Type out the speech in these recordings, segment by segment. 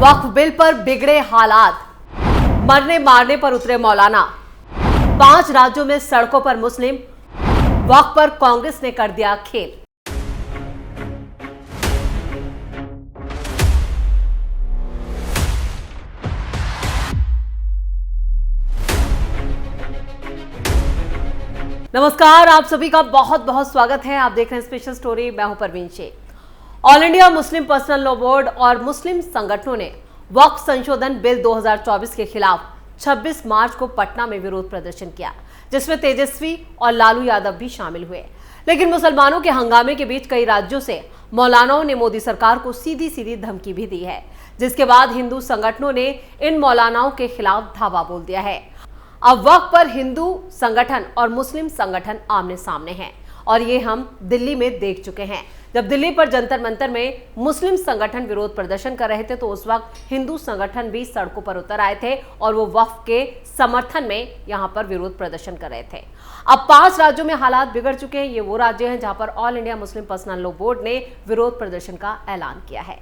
वक्फ bill पर बिगड़े हालात, मरने मारने पर उतरे मौलाना, 5 राज्यों में सड़कों पर मुस्लिम, वक्फ पर कांग्रेस ने कर दिया खेल। नमस्कार, आप सभी का बहुत बहुत स्वागत है। आप देख रहे हैं स्पेशल स्टोरी। मैं हूं Parveen Shaikh. All India Muslim personal law board और मुस्लिम संगठनों ने वक्फ संशोधन बिल 2024 के खिलाफ 26 मार्च को पटना में विरोध प्रदर्शन किया, जिसमें तेजस्वी और लालू यादव भी शामिल हुए। लेकिन मुसलमानों के हंगामे के बीच कई राज्यों से मौलानाओं ने मोदी सरकार को सीधी सीधी धमकी भी दी है, जिसके बाद हिंदू संगठनों ने इन मौलानाओं के खिलाफ धावा बोल दिया है। अब वक्फ पर हिंदू संगठन और मुस्लिम संगठन आमने सामने हैं और ये हम दिल्ली में देख चुके हैं। जब दिल्ली पर जंतर मंतर में मुस्लिम संगठन विरोध प्रदर्शन कर रहे थे तो उस वक्त हिंदू संगठन भी सड़कों पर उतर आए थे और वो वक्फ के समर्थन में यहां पर विरोध प्रदर्शन कर रहे थे। अब 5 राज्यों में हालात बिगड़ चुके हैं। ये वो राज्य हैं जहां पर all India Muslim personal law board ने विरोध प्रदर्शन का ऐलान किया है।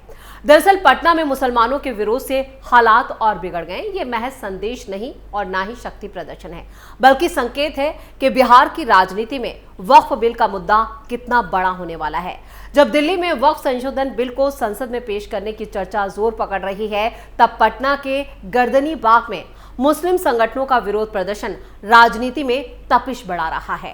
दरअसल पटना में मुसलमानों के विरोध से हालात और बिगड़ गए। ये महज संदेश नहीं और ना ही शक्ति प्रदर्शन है, बल्कि संकेत है कि बिहार की राजनीति में वक्फ बिल का मुद्दा कितना बड़ा होने वाला है। जब दिल्ली में वक्फ संशोधन बिल को संसद में पेश करने की चर्चा जोर पकड़ रही है, तब पटना के गर्दनी बाग में मुस्लिम संगठनों का विरोध प्रदर्शन राजनीति में तपिश बढ़ा रहा है।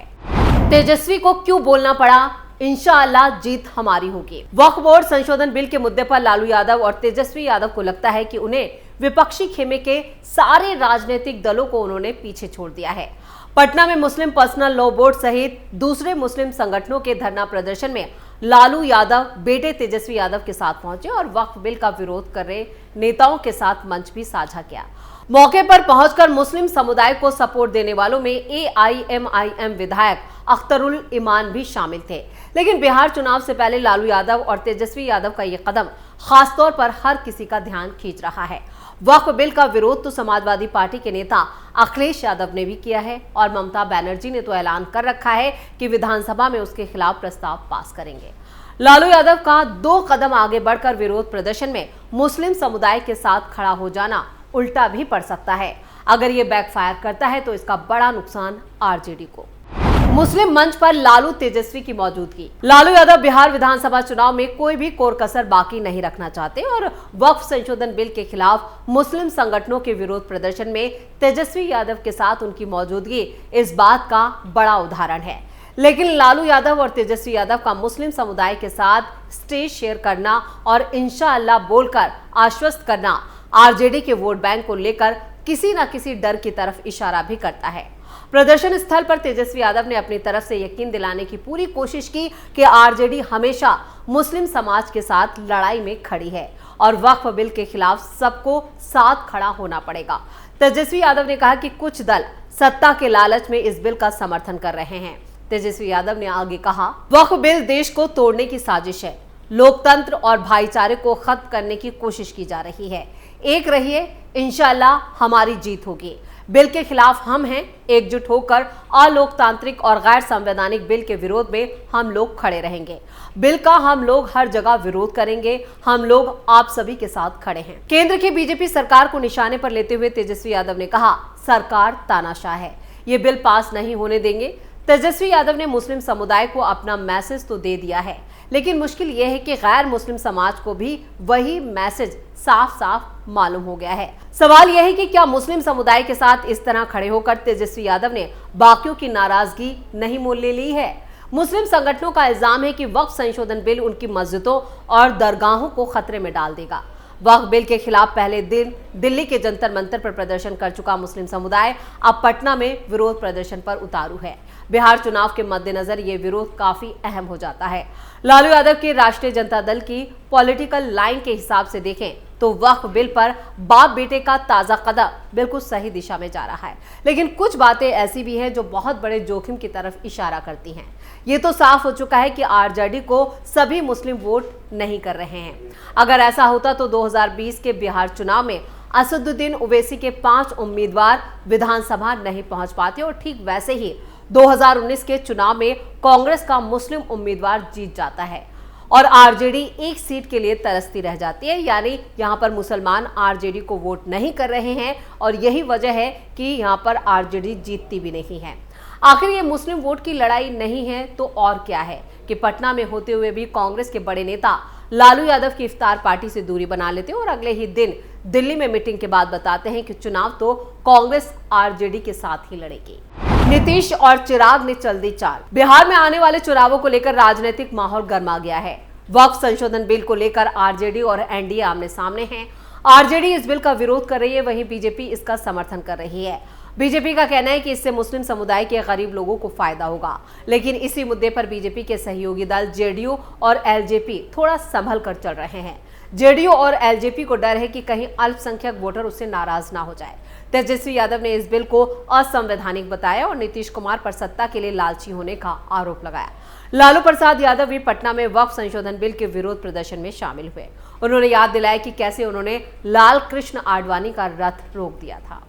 तेजस्वी को क्यों बोलना पड़ा? इंशाअल्लाह जीत हमारी होगी। वक्फ बोर्ड संशोधन बिल के मुद्दे पर लालू यादव और तेजस्वी यादव को लगता है कि उन्हें विपक्षी खेमे के सारे राजनीतिक दलों को उन्होंने पीछे छोड़ दिया है। पटना में मुस्लिम पर्सनल लॉ बोर्ड सहित दूसरे मुस्लिम संगठनों के धरना प्रदर्शन में लालू यादव बेटे तेजस्वी यादव के साथ पहुंचे और वक्फ बिल का विरोध कर रहे नेताओं के साथ मंच भी साझा किया। मौके पर पहुंचकर मुस्लिम समुदाय को सपोर्ट देने वालों में AIMIM विधायक अख्तरुल ईमान भी शामिल थे। लेकिन बिहार चुनाव से पहले लालू यादव और तेजस्वी यादव का ये कदम खासतौर पर हर किसी का ध्यान खींच रहा है। वक्फ बिल का विरोध तो समाजवादी पार्टी के नेता अखिलेश यादव ने भी किया है और ममता बनर्जी ने तो ऐलान कर रखा है कि विधानसभा में उसके खिलाफ प्रस्ताव पास करेंगे। लालू यादव का 2 कदम आगे बढ़कर विरोध प्रदर्शन में मुस्लिम समुदाय के साथ खड़ा हो जाना उल्टा भी पड़ सकता है। अगर ये बैकफायर करता है तो इसका बड़ा नुकसान आरजेडी को। मुस्लिम मंच पर लालू तेजस्वी की मौजूदगी। लालू यादव बिहार विधानसभा चुनाव में कोई भी कोर कसर बाकी नहीं रखना चाहते और वक्फ संशोधन बिल के खिलाफ मुस्लिम संगठनों के विरोध प्रदर्शन में तेजस्वी यादव के साथ उनकी मौजूदगी इस बात का बड़ा उदाहरण है। लेकिन लालू यादव और तेजस्वी यादव का मुस्लिम समुदाय के साथ स्टेज शेयर करना और इंशाअल्लाह बोलकर आश्वस्त करना आरजेडी के वोट बैंक को लेकर किसी न किसी डर की तरफ इशारा भी करता है। प्रदर्शन स्थल पर तेजस्वी यादव ने अपनी तरफ से यकीन दिलाने की पूरी कोशिश की कि आरजेडी हमेशा मुस्लिम समाज के साथ लड़ाई में खड़ी है और वक्फ बिल के खिलाफ सबको साथ खड़ा होना पड़ेगा। तेजस्वी यादव ने कहा कि कुछ दल सत्ता के लालच में इस बिल का समर्थन कर रहे हैं। तेजस्वी यादव ने आगे कहा, वक्फ बिल देश को तोड़ने की साजिश है। लोकतंत्र और भाईचारे को खत्म करने की कोशिश की जा रही है। एक रहिए, इंशाअल्लाह हमारी जीत होगी। बिल के खिलाफ हम हैं। एकजुट होकर अलोकतांत्रिक और गैर संवैधानिक बिल के विरोध में हम लोग खड़े रहेंगे। बिल का हम लोग हर जगह विरोध करेंगे। हम लोग आप सभी के साथ खड़े हैं। केंद्र की बीजेपी सरकार को निशाने पर लेते हुए तेजस्वी यादव ने कहा, सरकार तानाशाह है, ये बिल पास नहीं होने देंगे। तेजस्वी यादव ने मुस्लिम समुदाय को अपना मैसेज तो दे दिया है, लेकिन मुश्किल यह है कि गैर मुस्लिम समाज को भी वही मैसेज साफ साफ मालूम हो गया है। सवाल यह है कि क्या मुस्लिम समुदाय के साथ इस तरह खड़े होकर तेजस्वी यादव ने बाकियों की नाराजगी नहीं मोल ले ली है? मुस्लिम संगठनों का इल्जाम है कि वक्फ संशोधन बिल उनकी मस्जिदों और दरगाहों को खतरे में डाल देगा। वक्फ बिल के खिलाफ पहले दिन दिल्ली के जंतर मंतर पर प्रदर्शन कर चुका मुस्लिम समुदाय अब पटना में विरोध प्रदर्शन पर उतारू है। बिहार चुनाव के मद्देनजर ये विरोध काफी अहम हो जाता है। लालू यादव के राष्ट्रीय जनता दल की पॉलिटिकल लाइन के हिसाब से देखें तो वक्फ बिल पर बाप बेटे का ताजा कदम बिल्कुल सही दिशा में जा रहा है, लेकिन कुछ बातें ऐसी भी हैं जो बहुत बड़े जोखिम की तरफ इशारा करती हैं। ये तो साफ हो चुका है कि आरजेडी को सभी मुस्लिम वोट नहीं कर रहे हैं। अगर ऐसा होता तो 2020 के बिहार चुनाव में असदुद्दीन ओवैसी के 5 उम्मीदवार विधानसभा नहीं पहुंच पाते और ठीक वैसे ही 2019 के चुनाव में कांग्रेस का मुस्लिम उम्मीदवार जीत जाता है और आरजेडी एक सीट के लिए तरसती रह जाती है। यानी यहां पर मुसलमान आरजेडी को वोट नहीं कर रहे हैं और यही वजह है कि यहां पर आरजेडी जीतती भी नहीं है। आखिर ये मुस्लिम वोट की लड़ाई नहीं है तो और क्या है कि पटना में होते हुए भी कांग्रेस के बड़े नेता लालू यादव की इफ्तार पार्टी से दूरी बना लेते हैं और अगले ही दिन दिल्ली में मीटिंग के बाद बताते हैं कि चुनाव तो कांग्रेस आरजेडी के साथ ही लड़ेगी। नीतीश और चिराग ने चल दी चाल। बिहार में आने वाले चुनावों को लेकर राजनीतिक माहौल गर्मा गया है। वक्फ संशोधन बिल को लेकर आरजेडी और एनडीए आमने सामने हैं। आरजेडी इस बिल का विरोध कर रही है, वहीं बीजेपी इसका समर्थन कर रही है। बीजेपी का कहना है कि इससे मुस्लिम समुदाय के गरीब लोगों को फायदा होगा, लेकिन इसी मुद्दे पर बीजेपी के सहयोगी दल जेडीयू और एलजेपी थोड़ा संभल कर चल रहे हैं। जेडीयू और एलजेपी को डर है कि कहीं अल्पसंख्यक वोटर उससे नाराज ना हो जाए। तेजस्वी यादव ने इस बिल को असंवैधानिक बताया और नीतीश कुमार पर सत्ता के लिए लालची होने का आरोप लगाया। लालू प्रसाद यादव भी पटना में वक्फ संशोधन बिल के विरोध प्रदर्शन में शामिल हुए। उन्होंने याद दिलाया कि कैसे उन्होंने लाल कृष्ण आडवाणी का रथ रोक दिया था।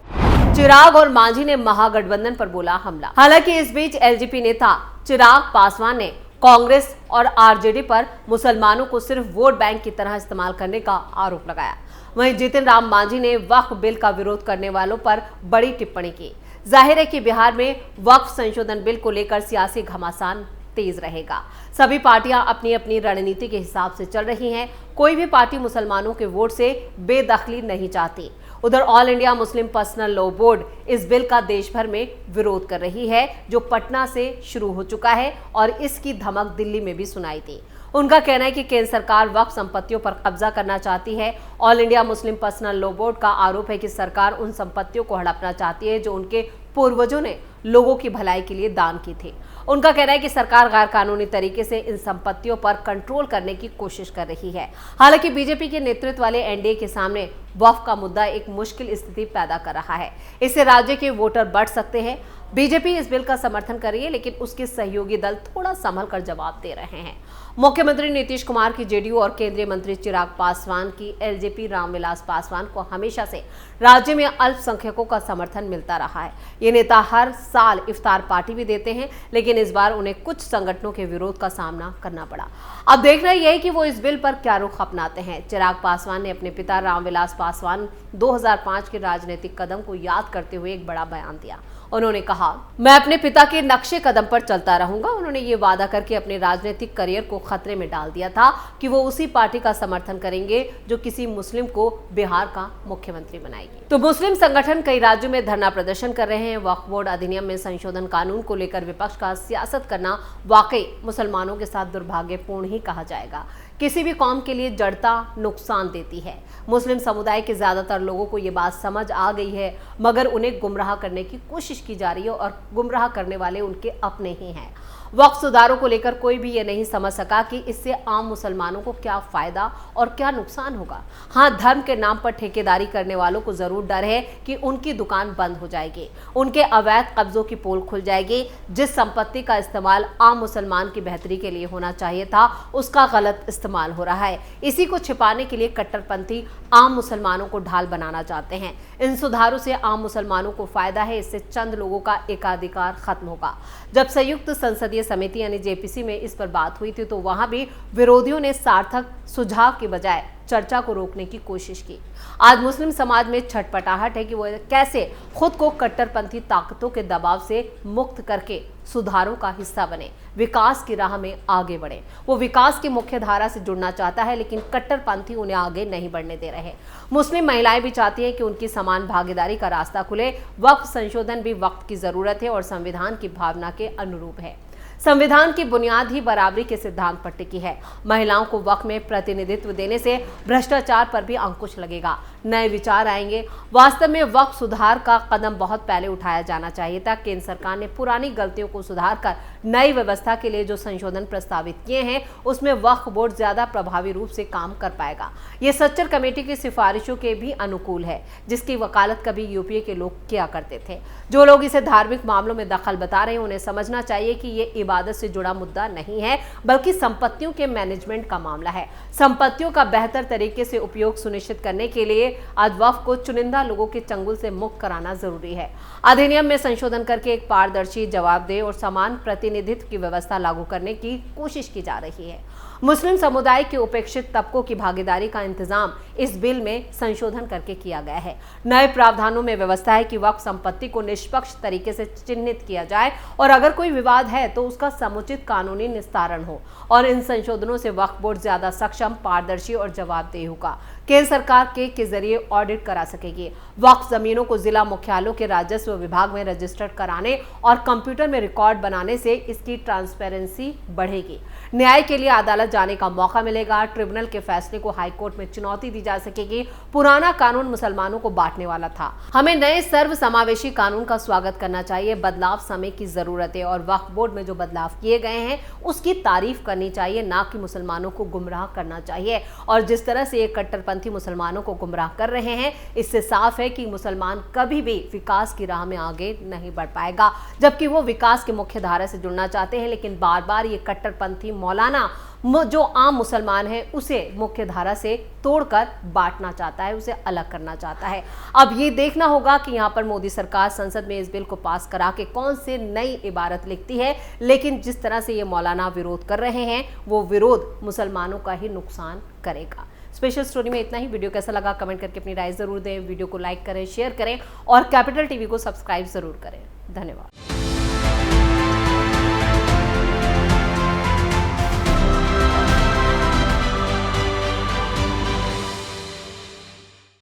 चिराग और मांझी ने महागठबंधन पर बोला हमला। हालांकि इस बीच एलजेपी नेता चिराग पासवान ने कांग्रेस और आरजेडी पर मुसलमानों को सिर्फ वोट बैंक की तरह इस्तेमाल करने का आरोप लगाया। वहीं जीतन राम मांझी ने वक्फ बिल का विरोध करने वालों पर बड़ी टिप्पणी की। जाहिर है कि बिहार में वक्फ संशोधन बिल को लेकर सियासी घमासान तेज रहेगा। सभी पार्टियां अपनी अपनी रणनीति के हिसाब से चल रही हैं। कोई भी पार्टी मुसलमानों के वोट से बेदखली नहीं चाहती। उधर all India Muslim personal law board इस बिल का देश भर में विरोध कर रही है, जो पटना से शुरू हो चुका है और इसकी धमक दिल्ली में भी सुनाई दी। उनका कहना है कि केंद्र सरकार वक्फ संपत्तियों पर कब्जा करना चाहती है। All India Muslim personal law board का आरोप है कि सरकार उन संपत्तियों को हड़पना चाहती है जो उनके पूर्वजों ने लोगों की भलाई के लिए दान की थी। उनका कहना है कि सरकार गैर कानूनी तरीके से इन संपत्तियों पर कंट्रोल करने की कोशिश कर रही है। हालांकि बीजेपी के नेतृत्व वाले एनडीए के सामने वक्फ का मुद्दा एक मुश्किल स्थिति पैदा कर रहा है। इससे राज्य के वोटर बढ़ सकते हैं। बीजेपी इस बिल का समर्थन कर रही है, लेकिन उसके सहयोगी दल थोड़ा संभल कर जवाब दे रहे हैं। मुख्यमंत्री नीतीश कुमार की जेडीयू और केंद्रीय मंत्री चिराग पासवान की एलजेपी रामविलास पासवान को हमेशा से राज्य में अल्पसंख्यकों का समर्थन मिलता रहा है। ये नेता हर साल इफ्तार पार्टी भी देते हैं, लेकिन इस बार उन्हें कुछ संगठनों के विरोध का सामना करना पड़ा। अब देखना यह है कि वो इस बिल पर क्या रुख अपनाते हैं। चिराग पासवान ने अपने पिता रामविलास पासवान 2005 के राजनीतिक कदम को याद करते हुए एक बड़ा बयान दिया। उन्होंने कहा, मैं अपने पिता के नक्शे कदम पर चलता रहूंगा। उन्होंने ये वादा करके अपने राजनीतिक करियर को खतरे में डाल दिया था कि वो उसी पार्टी का समर्थन करेंगे जो किसी मुस्लिम को बिहार का मुख्यमंत्री बनाएगी। तो मुस्लिम संगठन कई राज्यों में धरना प्रदर्शन कर रहे हैं। वक्फ बोर्ड अधिनियम में संशोधन कानून को लेकर विपक्ष का सियासत करना वाकई मुसलमानों के साथ दुर्भाग्यपूर्ण ही कहा जाएगा। किसी भी कौम के लिए जड़ता नुकसान देती है। मुस्लिम समुदाय के ज्यादातर लोगों को ये बात समझ आ गई है, मगर उन्हें गुमराह करने की कोशिश की जा रही है और गुमराह करने वाले उनके अपने ही हैं। वक्फ सुधारों को लेकर कोई भी ये नहीं समझ सका कि इससे आम मुसलमानों को क्या फायदा और क्या नुकसान होगा। हाँ, धर्म के नाम पर ठेकेदारी करने वालों को जरूर डर है कि उनकी दुकान बंद हो जाएगी, उनके अवैध कब्जों की पोल खुल जाएगी। जिस संपत्ति का इस्तेमाल आम मुसलमान की बेहतरी के लिए होना चाहिए था, उसका गलत इस्तेमाल हो रहा है। इसी को छिपाने के लिए कट्टरपंथी आम मुसलमानों को ढाल बनाना चाहते हैं। इन सुधारों से आम मुसलमानों को फायदा है, इससे चंद लोगों का एकाधिकार खत्म होगा। जब संयुक्त संसदीय समिति यानी जेपीसी में इस पर बात हुई थी, तो वहां भी विरोधियों ने सार्थक सुझाव के बजाय चर्चा को रोकने की कोशिश की। आज मुस्लिम समाज में छटपटाहट है कि वो कैसे खुद को कट्टरपंथी ताकतों के दबाव से मुक्त करके सुधारों का हिस्सा बने, विकास की राह में आगे बढ़े। वो विकास की मुख्य धारा से जुड़ना चाहता है, लेकिन कट्टरपंथी उन्हें आगे नहीं बढ़ने दे रहे। मुस्लिम महिलाएं भी चाहती हैं कि उनकी समान भागीदारी का रास्ता खुले। वक्फ संशोधन भी वक्त की जरूरत है और संविधान की भावना के अनुरूप है। संविधान की बुनियाद ही बराबरी के सिद्धांत पर टिकी है। महिलाओं को वक्फ में प्रतिनिधित्व देने से भ्रष्टाचार पर भी अंकुश लगेगा, नए विचार आएंगे। वास्तव में वक्फ सुधार का कदम बहुत पहले उठाया जाना चाहिए था। केंद्र सरकार ने पुरानी गलतियों को सुधार कर नई व्यवस्था के लिए जो संशोधन प्रस्तावित किए हैं, उसमें वक्फ बोर्ड ज्यादा प्रभावी रूप से काम कर पाएगा। ये सच्चर कमेटी की सिफारिशों के भी अनुकूल है, जिसकी वकालत कभी यूपीए के लोग किया करते थे। जो लोग इसे धार्मिक मामलों में दखल बता रहे हैं, उन्हें समझना चाहिए कि ये इबादत से जुड़ा मुद्दा नहीं है, बल्कि संपत्तियों के मैनेजमेंट का मामला है। संपत्तियों का बेहतर तरीके से उपयोग सुनिश्चित करने के लिए आज वक्फ को चुनिंदा लोगों के चंगुल से मुक्त कराना जरूरी है। अधिनियम में संशोधन करके एक पारदर्शी, जवाबदेह और समान प्रतिनिधित्व की व्यवस्था लागू करने की कोशिश की जा रही है। मुस्लिम समुदाय के उपेक्षित तबकों की भागीदारी का इंतजाम इस बिल में संशोधन करके किया गया है। नए प्रावधानों में व्यवस्था है कि वक्फ संपत्ति को निष्पक्ष तरीके से चिन्हित किया जाए और अगर कोई विवाद है तो उसका समुचित कानूनी निस्तारण हो। और इन संशोधनों से वक्फ बोर्ड ज्यादा सक्षम, पारदर्शी और जवाबदेह होगा। केंद्र सरकार के जरिए ऑडिट करा सकेगी। वक्फ जमीनों को जिला मुख्यालयों के राजस्व विभाग में रजिस्टर्ड कराने और कंप्यूटर में रिकॉर्ड बनाने से इसकी ट्रांसपेरेंसी बढ़ेगी। न्याय के लिए अदालत जाने का मौका मिलेगा। ट्रिब्यूनल के फैसले को हाईकोर्ट में चुनौती दी जा सकेगी। पुराना कानून मुसलमानों को बांटने वाला था। हमें नए सर्व समावेशी कानून का स्वागत करना चाहिए। बदलाव समय की जरूरत है और वक्फ बोर्ड में जो बदलाव किए गए हैं उसकी तारीफ करनी चाहिए, ना कि मुसलमानों को गुमराह करना चाहिए। और जिस तरह से ये कट्टरपंथी मुसलमानों को गुमराह कर रहे हैं, इससे साफ है कि मुसलमान कभी भी विकास की राह में आगे नहीं बढ़ पाएगा, जबकि वो विकास की मुख्य धारा से जुड़ना चाहते हैं। लेकिन बार बार ये कट्टरपंथी मौलाना जो आम मुसलमान है उसे मुख्य धारा से तोड़कर बांटना चाहता है, उसे अलग करना चाहता है। अब ये देखना होगा कि यहाँ पर मोदी सरकार संसद में इस बिल को पास करा के कौन से नई इबारत लिखती है। लेकिन जिस तरह से ये मौलाना विरोध कर रहे हैं वो विरोध मुसलमानों का ही नुकसान करेगा। स्पेशल स्टोरी में इतना ही। वीडियो कैसा लगा कमेंट करके अपनी राय जरूर दें। वीडियो को लाइक करें, शेयर करें और कैपिटल टीवी को सब्सक्राइब जरूर करें। धन्यवाद।